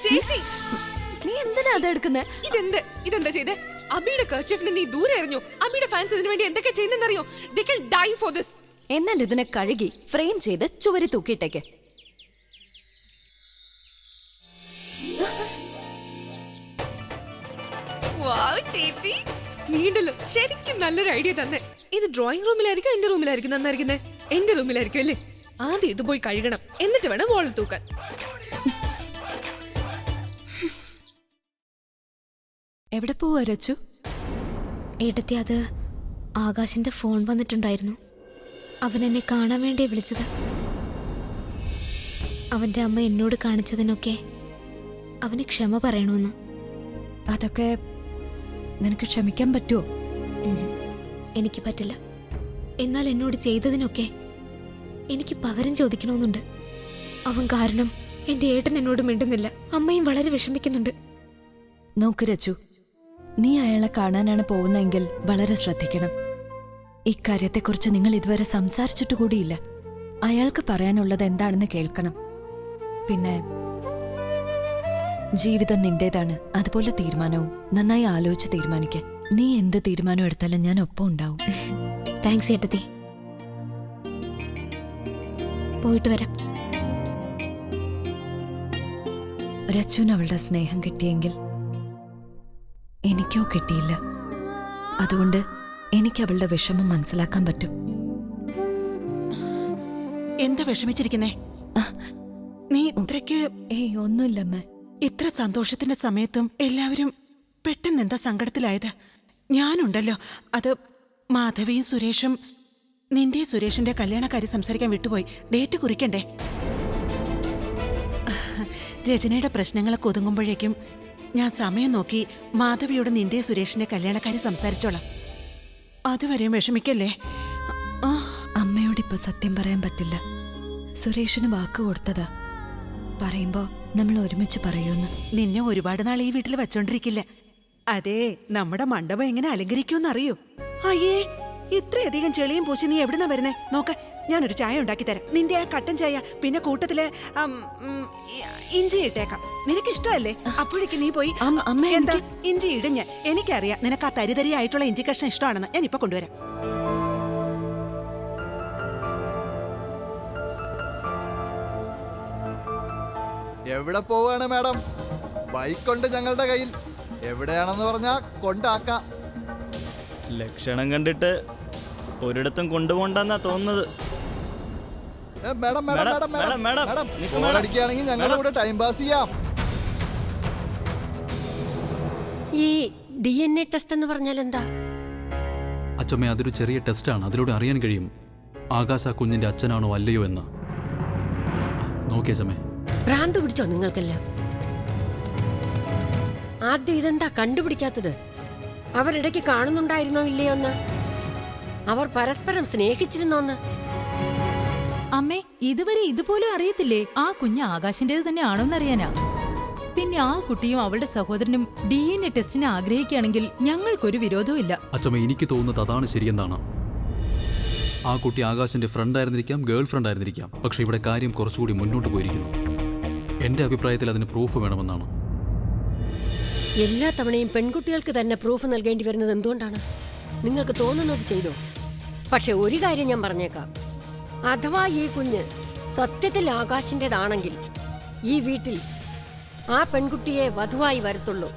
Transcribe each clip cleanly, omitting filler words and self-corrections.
ചേച്ചി നീ എന്തിനാ അതെടുക്കുന്നേ? ഇതെന്താ ചെയ്തേ? അബിയുടെ കർച്ചീഫിനെ നീ ദൂരെ എറിഞ്ഞു. അബിയുടെ ഫാൻസ് ഇതിനു വേണ്ടി എന്തൊക്കെ ചെയ്യുന്നറിയോ? They can die for this. എന്നാൽ ഇതിനെ കഴുകി ഫ്രെയിം ചെയ്ത് ചുവരി തൂക്കിയിട്ടേക്ക്. ചേച്ചി നീണ്ടല്ലോ, ശരിക്കും നല്ലൊരു ഐഡിയ തന്നെ. ഇത് ഡ്രോയിങ് റൂമിലായിരിക്കും എന്റെ റൂമിലായിരിക്കും നന്നായിരിക്കുന്നേ? എന്റെ റൂമിലായിരിക്കും അല്ലേ? ആദ്യം ഇത് പോയി കഴുകണം, എന്നിട്ട് വേണം വോളിൽ തൂക്കാൻ. എവിടെ പോവാ രച്ചു? ഏട്ടത്തി, അത് ആകാശിന്റെ ഫോൺ വന്നിട്ടുണ്ടായിരുന്നു. അവൻ എന്നെ കാണാൻ വേണ്ടി വിളിച്ചത്. അവന്റെ അമ്മ എന്നോട് കാണിച്ചതിനൊക്കെ അവന് ക്ഷമ പറയണമെന്ന്. അതൊക്കെ നിനക്ക് ക്ഷമിക്കാൻ പറ്റുമോ? എനിക്ക് പറ്റില്ല. എന്നാൽ എന്നോട് ചെയ്തതിനൊക്കെ എനിക്ക് പകരം ചോദിക്കണമെന്നുണ്ട്. അവൻ കാരണം എന്റെ ഏട്ടൻ എന്നോട് മിണ്ടുന്നില്ല. അമ്മയും വളരെ വിഷമിക്കുന്നുണ്ട്. നോക്ക് രച്ചു, നീ അയാളെ കാണാനാണ് പോകുന്നതെങ്കിൽ വളരെ ശ്രദ്ധിക്കണം. ഇക്കാര്യത്തെക്കുറിച്ച് നിങ്ങൾ ഇതുവരെ സംസാരിച്ചിട്ട് കൂടിയില്ല. അയാൾക്ക് പറയാനുള്ളത് എന്താണെന്ന് കേൾക്കണം. പിന്നെ ജീവിതം നിന്റേതാണ്, അതുപോലെ തീരുമാനവും നന്നായി ആലോചിച്ച് തീരുമാനിക്ക. നീ എന്ത് തീരുമാനം എടുത്താലും ഞാൻ ഒപ്പം ഉണ്ടാവും. താങ്ക്സ് ഏട്ടത്തി. പോയിട്ട് വരാം. രച്ചുന് അവളുടെ സ്നേഹം കിട്ടിയെങ്കിൽ എനിക്കോ കിട്ടിയില്ല. അതുകൊണ്ട് എനിക്ക് അവളുടെ വിഷമം മനസ്സിലാക്കാൻ പറ്റും. എന്താ വിഷമിച്ചിരിക്കുന്നേ? നീ ഇത്രയ്ക്ക് ഒന്നുമില്ലമ്മ. ഇത്ര സന്തോഷത്തിന്റെ സമയത്തും എല്ലാവരും പെട്ടെന്ന് എന്താ സങ്കടത്തിലായത്? ഞാനുണ്ടല്ലോ. അത് മാധവിയും സുരേഷും നിന്റെ സുരേഷിന്റെ കല്യാണക്കാര്യം സംസാരിക്കാൻ വിട്ടുപോയി. ഡേറ്റ് കുറിക്കണ്ടേ? രചനയുടെ പ്രശ്നങ്ങളൊക്കെ ഒതുങ്ങുമ്പോഴേക്കും ഞാൻ സമയം നോക്കി മാധവിയോട് നിന്റെ സുരേഷിന്റെ കല്യാണക്കാര്യം സംസാരിച്ചോളാം. അതുവരെയും വിഷമിക്കല്ലേ. അമ്മയോടിപ്പോ സത്യം പറയാൻ പറ്റില്ല. സുരേഷിന് വാക്ക് കൊടുത്തതാ. പറയുമ്പോ നമ്മൾ ഒരുമിച്ച് പറയൂന്ന്. നിന്നെ ഒരുപാട് നാൾ ഈ വീട്ടിൽ വെച്ചോണ്ടിരിക്കില്ല. അതെ, നമ്മുടെ മണ്ഡപം എങ്ങനെ അലങ്കരിക്കുമെന്നറിയോ? അയ്യേ, ഇത്രയധികം ചെളിയും പൂശി നീ എവിടുന്നാ വരുന്നേ? നോക്ക, ഞാനൊരു ചായ ഉണ്ടാക്കി തരാം. നിന്റെ ആ കട്ടൻ ചായ, പിന്നെ കൂട്ടത്തില് ഇഞ്ചി ഇട്ടേക്കാം. നിനക്കിഷ്ടമല്ലേ? അപ്പോഴേക്ക് നീ പോയി എന്താ ഇഞ്ചി ഇടിഞ്ഞ്. എനിക്കറിയാം നിനക്ക് ആ തരിതരിയായിട്ടുള്ള ഇഞ്ചി കഷ്ണം ഇഷ്ടമാണെന്ന്. ഞാൻ ഇപ്പൊ കൊണ്ടുവരാം. എവിടെ പോവാണ് മാഡം? ബൈക്കുണ്ട് ഞങ്ങളുടെ കയ്യിൽ. എവിടെയാണെന്ന് പറഞ്ഞാ കൊണ്ടാക്കാം. ലക്ഷണം കണ്ടിട്ട് ഒരിടത്തും കൊണ്ടുപോണ്ടെന്നാ തോന്നുന്നത്. അടിക്കുകയാണെങ്കിൽ ഞങ്ങളുടെ കൂടെ ടൈം പാസ് ചെയ്യാം. ഈ DNA ടെസ്റ്റ് എന്ന് പറഞ്ഞാൽ എന്താ? അച്ഛമ്മ, അതൊരു ചെറിയ ടെസ്റ്റാണ്. അതിലൂടെ അറിയാൻ കഴിയും ആകാശ ആ കുഞ്ഞിന്റെ അച്ഛനാണോ അല്ലയോ എന്ന്. നോക്കിയ അച്ഛമ്മേ. ഭ്രാന്ത് പിടിച്ചോ നിങ്ങൾക്കെല്ലാം? ആദ്യം ഇതെന്താ കണ്ടുപിടിക്കാത്തത്? അവരിടയ്ക്ക് കാണുന്നുണ്ടായിരുന്നോ ഇല്ലയോന്ന്? അവർ പരസ്പരം സ്നേഹിച്ചിരുന്നോന്ന്? അമ്മേ, ഇതുവരെ ഇതുപോലും അറിയത്തില്ലേ ആ കുഞ്ഞ് ആകാശിന്റേത് തന്നെ ആണോന്നറിയാനാ. പിന്നെ ആ കുട്ടിയും അവളുടെ സഹോദരനും DNA ടെസ്റ്റിനെ ആഗ്രഹിക്കുകയാണെങ്കിൽ ഞങ്ങൾക്കൊരു വിരോധവും ഇല്ല. അച്ഛമ്മ, എനിക്ക് തോന്നുന്നത് അതാണ് ശരിയെന്നാണ്. ആ കുട്ടി ആകാശിന്റെ ഫ്രണ്ട് ആയിരുന്നിരിക്കാം, ഗേൾ ഫ്രണ്ട് ആയിരുന്നിരിക്കാം. പക്ഷെ ഇവിടെ കാര്യം കുറച്ചുകൂടി മുന്നോട്ട് പോയിരിക്കുന്നു. എന്റെ അഭിപ്രായത്തിൽ അതിന് പ്രൂഫ് വേണമെന്നാണ്. എല്ലാ തവണയും പെൺകുട്ടികൾക്ക് തന്നെ പ്രൂഫ് നൽകേണ്ടി വരുന്നത് എന്തുകൊണ്ടാണ്? നിങ്ങൾക്ക് തോന്നുന്നത് ചെയ്തോ. പക്ഷെ ഒരു കാര്യം ഞാൻ പറഞ്ഞേക്കാം. അഥവാ ഈ കുഞ്ഞ് സത്യത്തിൽ ആകാശിൻ്റെതാണെങ്കിൽ ഈ വീട്ടിൽ ആ പെൺകുട്ടിയെ വധുവായി വരത്തുള്ളൂ.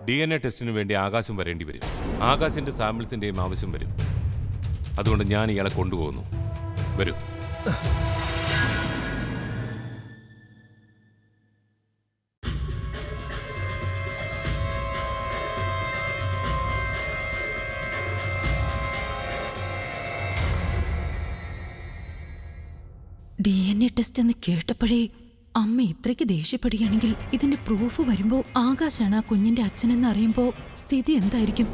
DNA ടെസ്റ്റിനു വേണ്ടി ആകാശം വരേണ്ടി വരും. ആകാശിന്റെ സാമ്പിൾസിന്റെയും ആവശ്യം വരും. അതുകൊണ്ട് ഞാൻ ഇയാളെ കൊണ്ടുപോകുന്നു. വരൂ. DNA ടെസ്റ്റ് എന്ന് കേട്ടപ്പോഴേ അമ്മ ഇത്രയ്ക്ക് ദേഷ്യപ്പെടുകയാണെങ്കിൽ ഇതിന്റെ പ്രൂഫ് വരുമ്പോ ആകാശാണ് ആ കുഞ്ഞിന്റെ അച്ഛനെന്ന് അറിയുമ്പോ സ്ഥിതി എന്തായിരിക്കും?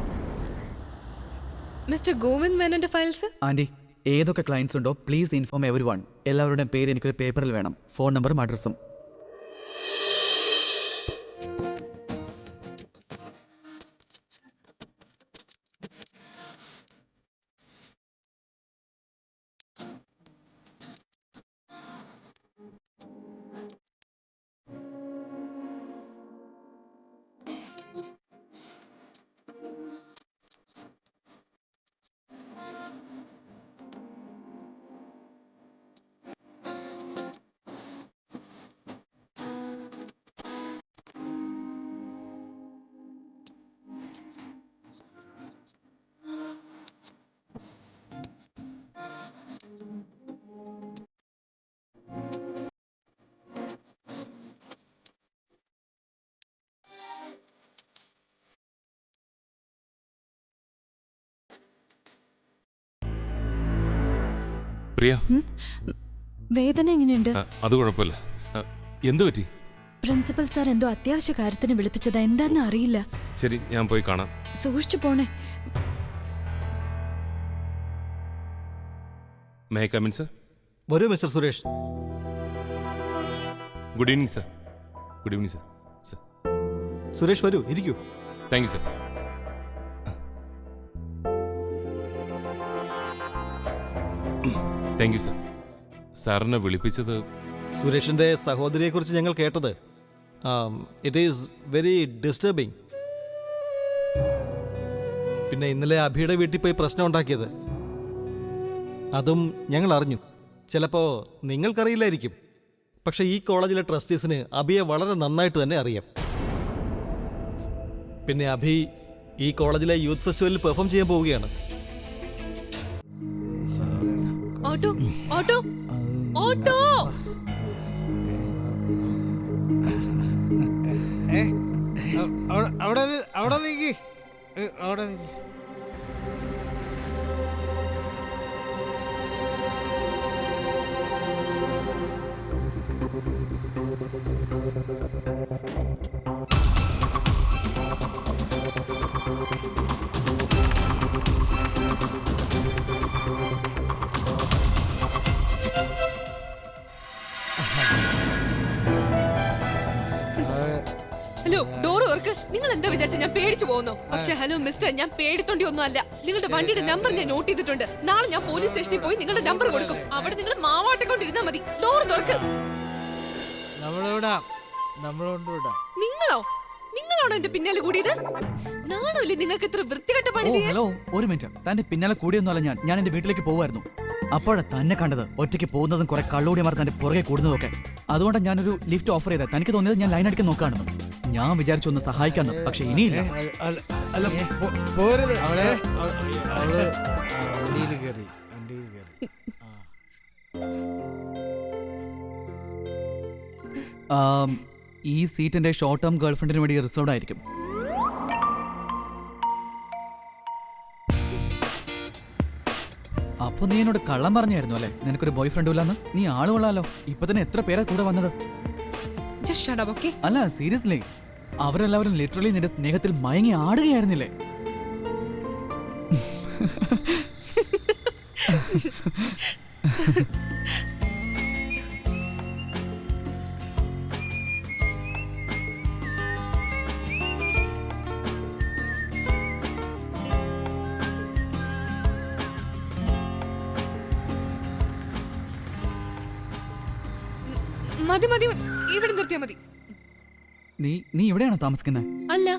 മിസ്റ്റർ ഗോവിന്ദ് മേനന്റെ ഫയൽസ്. ആന്റി, ഏതൊക്കെ ക്ലയൻസ് ഉണ്ടോ പ്ലീസ് ഇൻഫോം എവരിവൺ. എല്ലാവരുടെയും പേര് എനിക്കൊരു പേപ്പറിൽ വേണം. ഫോൺ നമ്പറും അഡ്രസ്സും. പ്രിയ, വേദന എങ്ങനെയുണ്ട്? അത് കുഴപ്പമില്ല. എന്തു പറ്റി? പ്രിൻസിപ്പൽ സാർ എന്തോ അത്യാവശ്യ കാര്യത്തിന് വിളിപ്പിച്ചതാ, എന്താന്ന് അറിയില്ല. ശരി, ഞാൻ പോയി കാണാം. സൂക്ഷിച്ചു പോണേ. May I come in, sir? വരൂ mister Suresh. Good evening, sir. Good evening, sir. Sir, Suresh വരൂ, ഇരിക്കൂ. Thank you, sir. Thank you, sir. സാറിനെ വിളിപ്പിച്ചത്? സുരേഷിന്റെ സഹോദരിയെക്കുറിച്ച് ഞങ്ങൾ കേട്ടത് ഇറ്റ് ഈസ് വെരി ഡിസ്റ്റർബിങ്. പിന്നെ ഇന്നലെ അഭിയുടെ വീട്ടിൽ പോയി പ്രശ്നം ഉണ്ടാക്കിയത് അതും ഞങ്ങൾ അറിഞ്ഞു. ചിലപ്പോൾ നിങ്ങൾക്കറിയില്ലായിരിക്കും, പക്ഷെ ഈ കോളേജിലെ ട്രസ്റ്റീസിന് അഭിയെ വളരെ നന്നായിട്ട് തന്നെ അറിയാം. പിന്നെ അഭി ഈ കോളേജിലെ യൂത്ത് ഫെസ്റ്റിവലിൽ പെർഫോം ചെയ്യാൻ പോവുകയാണ്. Auto auto auto! അവിടെ നീക്കി, അവിടെ നീക്കി. ഹലോ, ഡോർ തുറക്ക്. നിങ്ങൾ എന്താ വിചാരിച്ച ഞാൻ പേടിച്ചു പോകുന്നു? പക്ഷെ ഹലോ മിസ്റ്റർ, ഞാൻ പേടിത്തോണ്ടി ഒന്നും അല്ല. നിങ്ങളുടെ വണ്ടിയുടെ നമ്പർ ഞാൻ നോട്ട് ചെയ്തിട്ടുണ്ട്. നാളെ ഞാൻ പോലീസ് സ്റ്റേഷനിൽ പോയി നിങ്ങളുടെ നമ്പർ കൊടുക്കും. അവിടെ നിങ്ങൾ മാവാട്ടിക്കൊണ്ടിരുന്നാ മതി. ഡോർ തുറക്ക്. നിങ്ങളോ? നിങ്ങളാണോ എന്റെ പിന്നാലെ കൂടിയത്? നാണല്ലേ നിങ്ങൾക്ക് ഇത്ര വൃത്തികെട്ട പണി ചെയ്യാൻ? ഹലോ, ഒരു മിനിറ്റ്. തന്റെ പിന്നാലെ കൂടിയൊന്നുമല്ല ഞാൻ എന്റെ വീട്ടിലേക്ക് പോവായിരുന്നു. അപ്പോഴാ തന്നെ കണ്ടത്, ഒറ്റയ്ക്ക് പോകുന്നതും കുറെ കള്ളുകൂടിയമാർ തന്റെ പുറകെ കൂടുന്നതൊക്കെ. അതുകൊണ്ട് ഞാനൊരു ലിഫ്റ്റ് ഓഫർ ചെയ്തത്. തനിക്ക് തോന്നിയത് ഞാൻ ലൈൻ അടിക്കാൻ നോക്കാണെന്ന്. ഞാൻ വിചാരിച്ചു ഒന്ന് സഹായിക്കാന്ന്, പക്ഷെ ഇനിയില്ല. ഈ സീറ്റ് എന്റെ ഷോർട്ട് ടേം ഗേൾഫ്രണ്ടിന് വേണ്ടി റിസർവ്ഡ് ആയിരിക്കും. അപ്പൊ നീ എന്നോട് കള്ളം പറഞ്ഞായിരുന്നു അല്ലേ നിനക്കൊരു ബോയ് ഫ്രണ്ടും ഇല്ലാന്ന്? നീ ആള് കൊള്ളാലോ. ഇപ്പൊ തന്നെ എത്ര പേരാ കൂടെ വന്നത്? അല്ല, സീരിയസ്ലി, അവരെല്ലാവരും ലിറ്ററലി നിന്റെ സ്നേഹത്തിൽ മയങ്ങി ആടുകയായിരുന്നില്ലേ? മതി മതി, ഇവിടെ നിർത്തിയാ മതി. നീ ഇവിടെയാണോ താമസിക്കുന്നത്? അല്ല,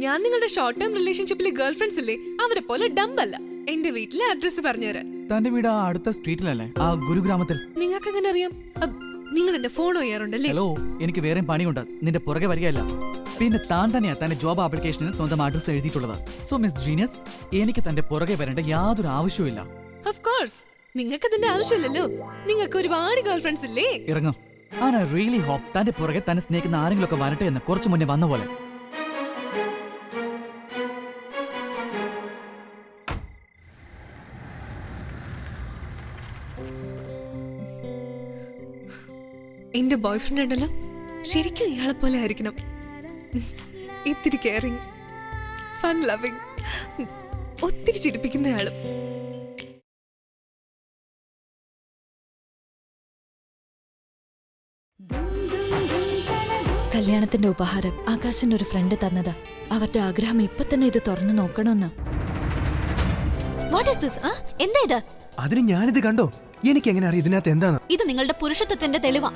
ഞാൻ നിങ്ങളുടെ ഷോർട്ട് ടേം റിലേഷൻഷിപ്പിലെ ഗേൾ ഫ്രണ്ട്സ് ഇല്ലേ, അവരെ പോലെ ഡംബല്ല. എന്റെ വീട്ടിലെ അഡ്രസ് പറഞ്ഞുതരാം. തന്റെ വീട് ആ അടുത്ത സ്ട്രീറ്റിലല്ലേ, ആ ഗുരുഗ്രാമത്തിൽ? നിങ്ങൾക്ക് എങ്ങനെ അറിയാം? നിങ്ങൾ എന്റെ ഫോൺ ചെയ്യാറുണ്ടല്ലേ? ഹലോ, എനിക്ക് വേറെ പണിയുണ്ട്, നിന്റെ പുറകെ വരികയല്ല. പിന്നെ താൻ തന്നെയാ തന്റെ ജോബ് ആപ്ലിക്കേഷനിൽ സ്വന്തം അഡ്രസ് എഴുതിയിട്ടുള്ളത്. സോ മിസ് ജീനിയസ്, എനിക്ക് തന്റെ പുറകെ വരേണ്ട യാതൊരു ആവശ്യവുമില്ല. ഓഫ് കോഴ്സ്, നിങ്ങൾക്ക് അതിന്റെ ആവശ്യമില്ലല്ലോ. നിങ്ങൾക്ക് ഒരുപാട് ഗേൾ ഫ്രണ്ട്സ് ഇല്ലേ? ഇറങ്ങും. ഐ റിയലി ഹോപ്പ് തന്റെ പുറകെ തന്നെ സ്നേഹിക്കുന്ന ആരെങ്കിലും ഒക്കെ വരട്ടെ എന്ന് കുറച്ചു മുന്നേ വന്ന പോലെ. എന്റെ ബോയ് ഫ്രണ്ട് ഉണ്ടല്ലോ, ശരിക്കും ഇയാളെ പോലെ ആയിരിക്കണം. ഇത്തിരി കെയറിങ്, ഫൺ ലവിങ്, ഒത്തിരി ചിരിപ്പിക്കുന്നയാളും. കല്യാണത്തിന്റെ ഉപഹാരം ആകാശിന്റെ ഒരു ഫ്രണ്ട് തന്നതാ. അവരുടെ ആഗ്രഹം ഇപ്പൊ തന്നെ ഇത് തുറന്നു നോക്കണമെന്ന്. എന്താ ഇത്? അതിന് ഞാനിത് കണ്ടോ? എനിക്ക് എങ്ങനെ അറിയാം ഇതിനകത്ത് എന്താണ്? ഇത് നിങ്ങളുടെ പുരുഷത്വത്തിന്റെ തെളിവാ.